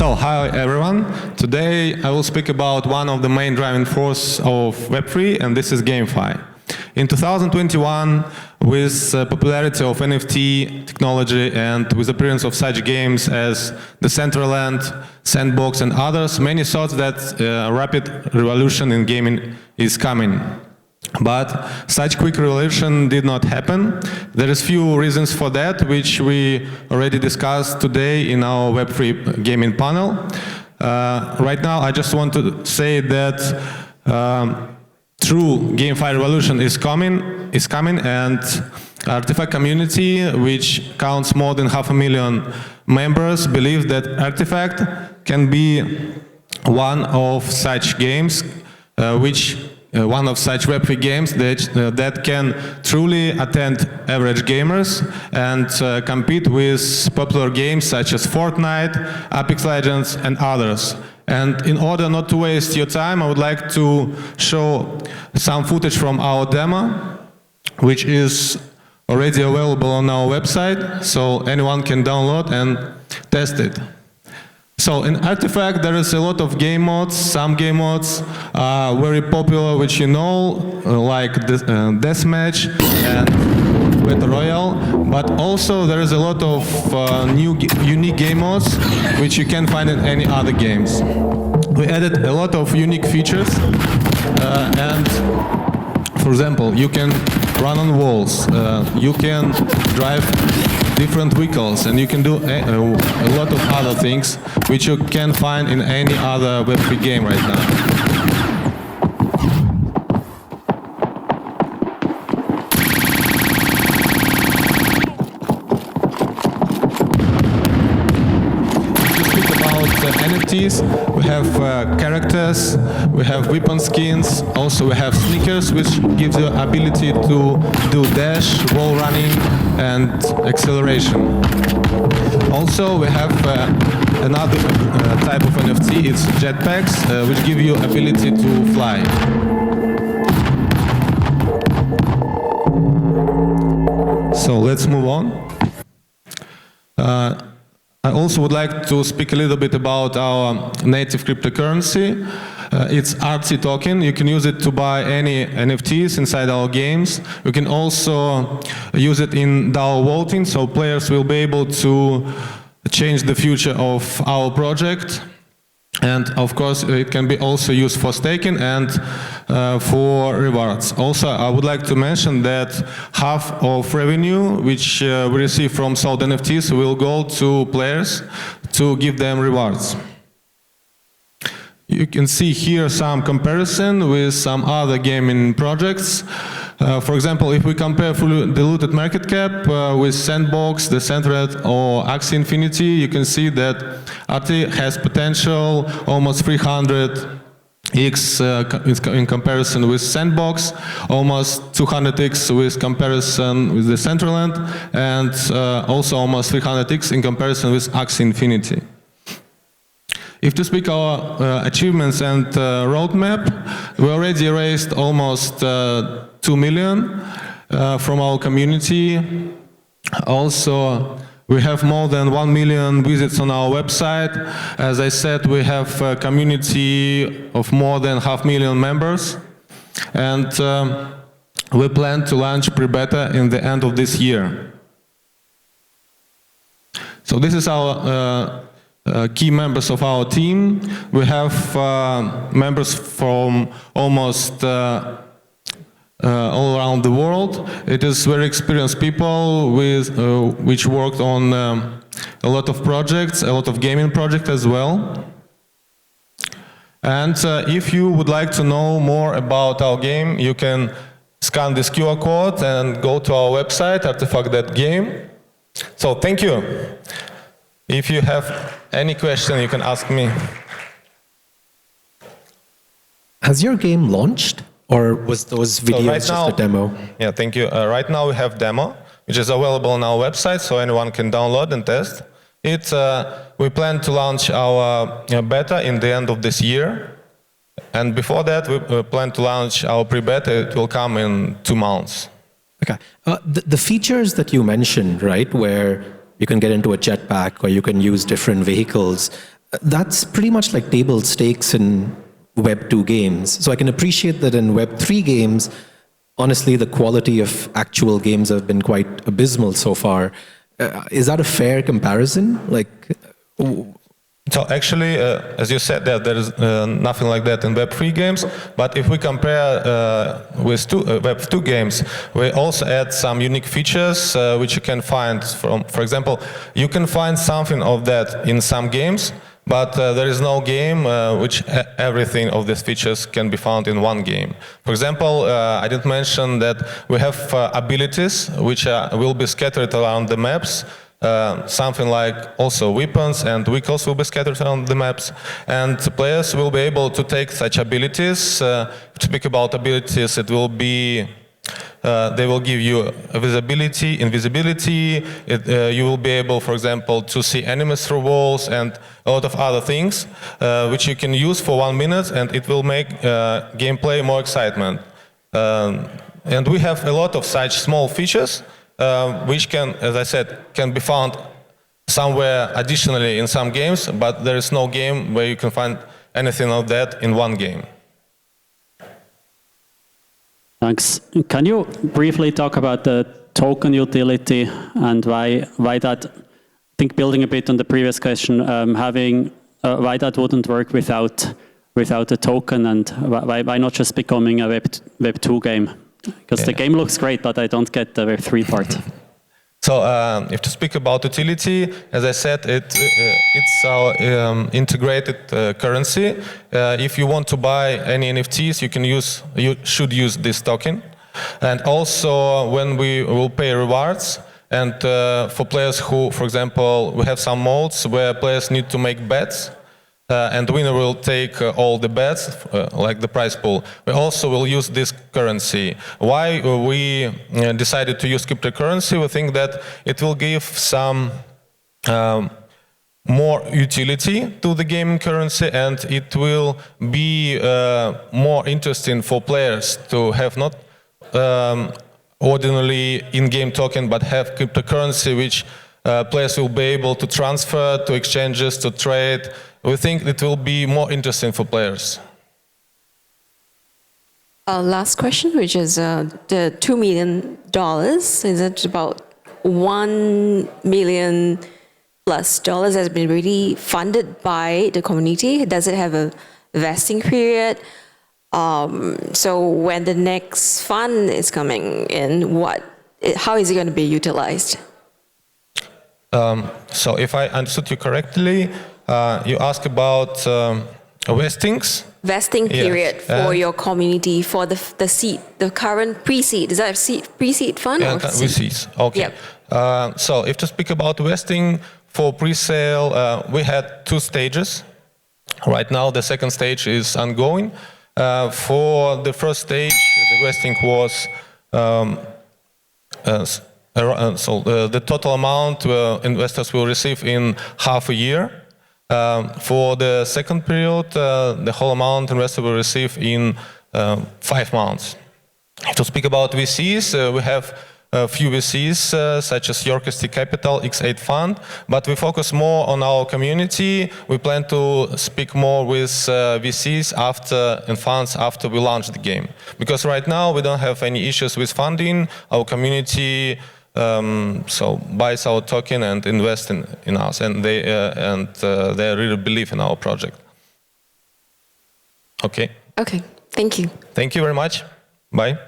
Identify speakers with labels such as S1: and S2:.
S1: So, hi everyone. Today I will speak about one of the main driving forces of Web3, and this is GameFi. In 2021, with the popularity of NFT technology and with the appearance of such games as Decentraland, Sandbox and others, many thought that a rapid revolution in gaming is coming. But such quick revolution did not happen. There is few reasons for that, which we already discussed today in our Web3 gaming panel. Right now, I just want to say that true GameFi revolution is coming, and Artyfact community, which counts more than 500,000 members, believe that Artyfact can be one of such games, one of such Web3 games that can truly attend average gamers and compete with popular games such as Fortnite, Apex Legends and others. And in order not to waste your time, I would like to show some footage from our demo, which is already available on our website, so anyone can download and test it. So in Artyfact there is a lot of game modes. Some game modes are very popular, which you know, like Deathmatch and Battle Royale, but also there is a lot of new unique game modes which you can't find in any other games. We added a lot of unique features and for example, you can run on walls, you can drive different vehicles, and you can do a lot of other things which you can find in any other Web3 game right now. NFTs, we have characters, we have weapon skins, also we have sneakers, which gives you ability to do dash, wall running and acceleration. Also we have another type of NFT, it's jetpacks, which give you ability to fly. So let's move on. I also would like to speak a little bit about our native cryptocurrency. It's Arty token. You can use it to buy any NFTs inside our games. You can also use it in DAO voting, so players will be able to change the future of our project. And of course, it can be also used for staking and for rewards. Also, I would like to mention that half of revenue which we receive from sold NFTs will go to players to give them rewards. You can see here some comparison with some other gaming projects. For example, if we compare fully diluted market cap with Sandbox, Decentraland or Axie Infinity, you can see that Arty has potential almost 300x in comparison with Sandbox, almost 200x with comparison with Decentraland, and also almost 300x in comparison with Axie Infinity. If to speak our achievements and roadmap, we already raised almost 2 million from our community. Also, we have more than 1 million visits on our website. As I said, we have a community of more than 500,000 members. And we plan to launch pre-beta in the end of this year. So this is our key members of our team. We have members from almost all around the world. It is very experienced people with which worked on a lot of projects, a lot of gaming projects as well. And if you would like to know more about our game, you can scan this QR code and go to our website, artyfact.game. So thank you. If you have any question, you can ask me.
S2: Has your game launched, or was those videos just a demo?
S1: Yeah, thank you. Right now we have demo, which is available on our website, so anyone can download and test. We plan to launch our beta in the end of this year. And before that, we plan to launch our pre-beta. It will come in 2 months.
S2: Okay. The features that you mentioned, right, where you can get into a jetpack or you can use different vehicles, that's pretty much like table stakes in Web 2 games. So I can appreciate that in Web 3 games, honestly, the quality of actual games have been quite abysmal so far. Is that a fair comparison?
S1: So actually, as you said, there is nothing like that in Web 3 games. But if we compare with Web 2 games, we also add some unique features which you can find from, for example, you can find something of that in some games, but there is no game which everything of these features can be found in one game. For example, I didn't mention that we have abilities which will be scattered around the maps. Something like also weapons and vehicles will be scattered around the maps, and the players will be able to take such abilities. To speak about abilities, it will be they will give you visibility, invisibility. You will be able, for example, to see enemies through walls and a lot of other things, which you can use for 1 minute, and it will make gameplay more excitement. And we have a lot of such small features. Which can, as I said, can be found somewhere additionally in some games, but there is no game where you can find anything of that in one game.
S3: Thanks. Can you briefly talk about the token utility and why that, I think building a bit on the previous question, why that wouldn't work without a token, and why not just becoming a Web 2 game? Because the game looks great, but I don't get the Web 3 part.
S1: So, if to speak about utility, as I said, it's our integrated currency. If you want to buy any NFTs, you should use this token. And also, when we will pay rewards, and for players who, for example, we have some modes where players need to make bets. And the winner will take all the bets, like the prize pool. We also will use this currency. Why we decided to use cryptocurrency? We think that it will give some more utility to the gaming currency, and it will be more interesting for players to have not ordinarily in-game token, but have cryptocurrency which players will be able to transfer to exchanges, to trade. We think it will be more interesting for players.
S4: Last question, which is the $2 million. Is it about $1 million plus has been really funded by the community? Does it have a vesting period? So when the next fund is coming in, how is it going to be utilized?
S1: So if I understood you correctly, you ask about vestings?
S4: Vesting period for your community, for the seed, the current pre-seed. Is that a pre-seed fund?
S1: Yeah, pre-seeds. Okay. Yep. So if to speak about vesting for pre-sale, we had 2 stages. Right now, the second stage is ongoing. For the first stage, the vesting was the total amount investors will receive in half a year. For the second period, the whole amount investors will receive in 5 months. To speak about VCs, we have a few VCs such as York ST Capital, X8 Fund, but we focus more on our community. We plan to speak more with VCs and funds after we launch the game. Because right now we don't have any issues with funding. Our community buys our token and invest in us, and they really believe in our project. Okay.
S4: Okay. Thank you.
S1: Thank you very much. Bye.